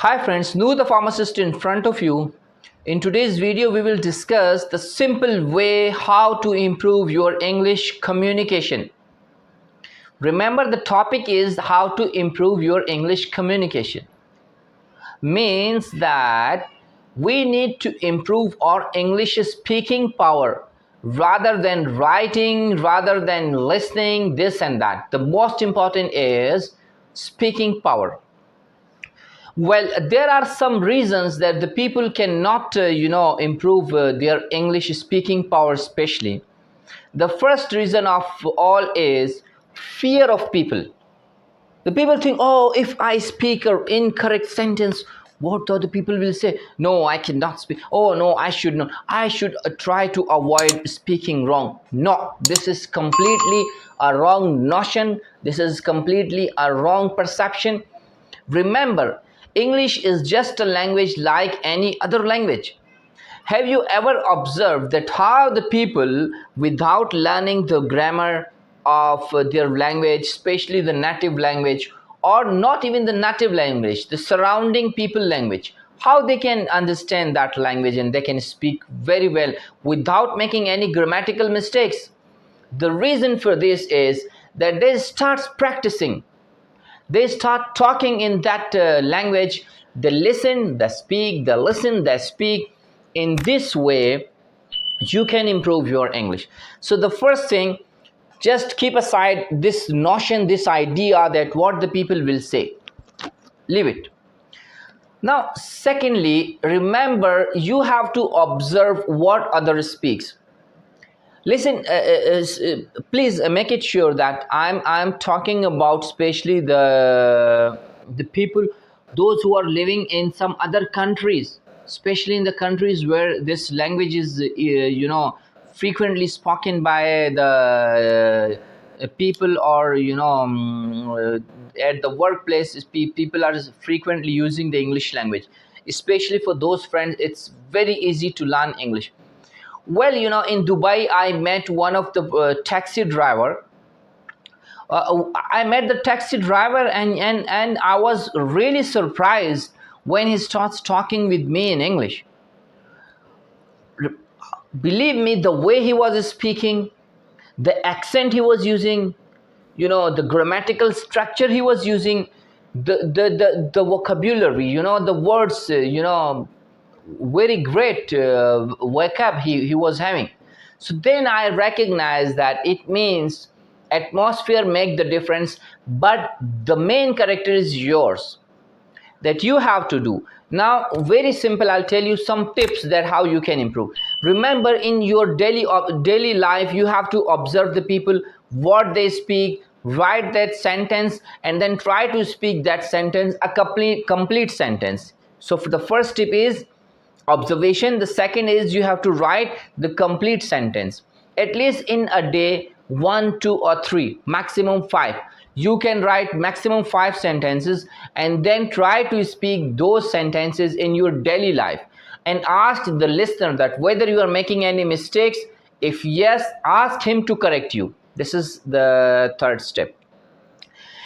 Hi friends, Noor the pharmacist in front of you. In today's video, we will discuss the simple way how to improve your English communication. Remember, the topic is how to improve your English communication. Means that we need to improve our English speaking power rather than writing, rather than listening, this and that. The most important is speaking power. Well, there are some reasons that the people cannot, improve their English speaking power, especially. The first reason of all is fear of people. The people think, oh, if I speak an incorrect sentence, what the other people will say? No, I cannot speak. Oh, no, I should not. I should try to avoid speaking wrong. No, this is completely a wrong notion. This is completely a wrong perception. Remember, English is just a language like any other language. Have you ever observed that how the people, without learning the grammar of their language, especially the native language, or not even the native language, the surrounding people language, how they can understand that language and they can speak very well without making any grammatical mistakes? The reason for this is that they start practicing. They start talking in that language. They listen, they speak, they listen, they speak. In this way, you can improve your English. So the first thing, just keep aside this notion, this idea that what the people will say. Leave it. Now, secondly, remember, you have to observe what others speaks. Listen, please make it sure that I'm talking about especially the people, those who are living in some other countries, especially in the countries where this language is frequently spoken by the people, or at the workplace, people are frequently using the English language. Especially for those friends, it's very easy to learn English. Well, in Dubai, I met one of the taxi driver. I met the taxi driver, and I was really surprised when he starts talking with me in English. Believe me, the way he was speaking, the accent he was using, the grammatical structure he was using, the vocabulary, the words, very great vocab he was having. So then I recognized that it means atmosphere make the difference, but the main character is yours, that you have to do. Now, very simple, I'll tell you some tips that how you can improve. Remember, in your daily life, you have to observe the people, what they speak, write that sentence, and then try to speak that sentence a complete sentence. So for the first tip is observation. The second is you have to write the complete sentence, at least in a day, 1, 2, or 3, maximum 5. You can write maximum 5 sentences, and then try to speak those sentences in your daily life, and ask the listener that whether you are making any mistakes. If yes, ask him to correct you. This is the third step.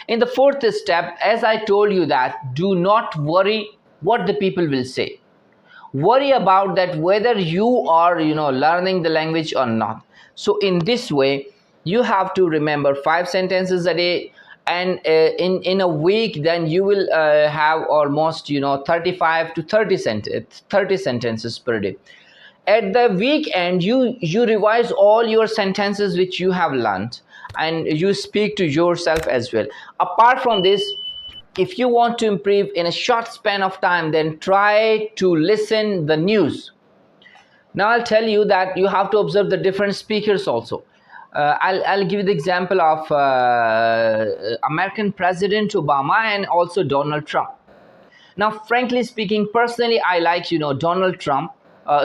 In the fourth step, as I told you, that do not worry what the people will say. Worry about that whether you are learning the language or not. So in this way, you have to remember 5 sentences a day, and in a week, then you will have almost 35 to 30 sentences per day. At the weekend, you revise all your sentences which you have learned, and you speak to yourself as well. Apart from this, if you want to improve in a short span of time, then try to listen the news. Now I'll tell you that you have to observe the different speakers also. I'll give you the example of American President Obama and also Donald Trump. Now, frankly speaking, personally, I like Donald Trump.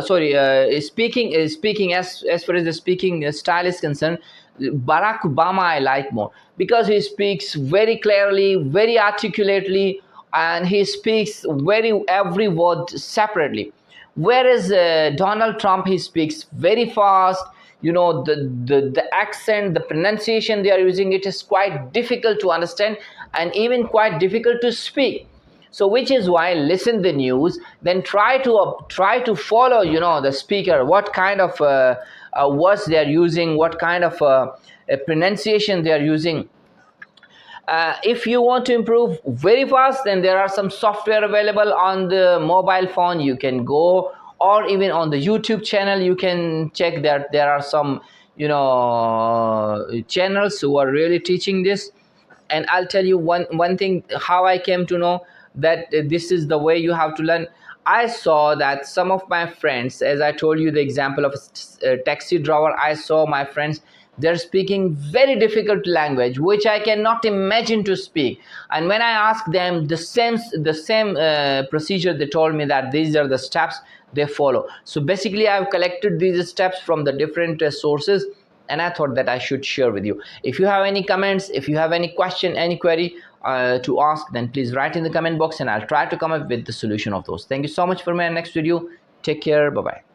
Speaking as far as the speaking style is concerned, Barack Obama I like more, because he speaks very clearly, very articulately, and he speaks every word separately. Whereas Donald Trump, he speaks very fast. The accent, the pronunciation they are using, it is quite difficult to understand, and even quite difficult to speak. So which is why listen the news, then try to follow, the speaker, what kind of words they are using, what kind of pronunciation they are using. If you want to improve very fast, then there are some software available on the mobile phone. You can go, or even on the YouTube channel you can check that there are some channels who are really teaching this. And I'll tell you one thing, how I came to know that this is the way you have to learn. I saw that some of my friends, as I told you the example of a taxi driver, I saw my friends, they're speaking very difficult language which I cannot imagine to speak. And when I asked them the same procedure, they told me that these are the steps they follow. So basically I've collected these steps from the different sources, and I thought that I should share with you. If you have any comments, if you have any question, any query to ask, then please write in the comment box and I'll try to come up with the solution of those. Thank you so much. For my next video, take care. Bye bye.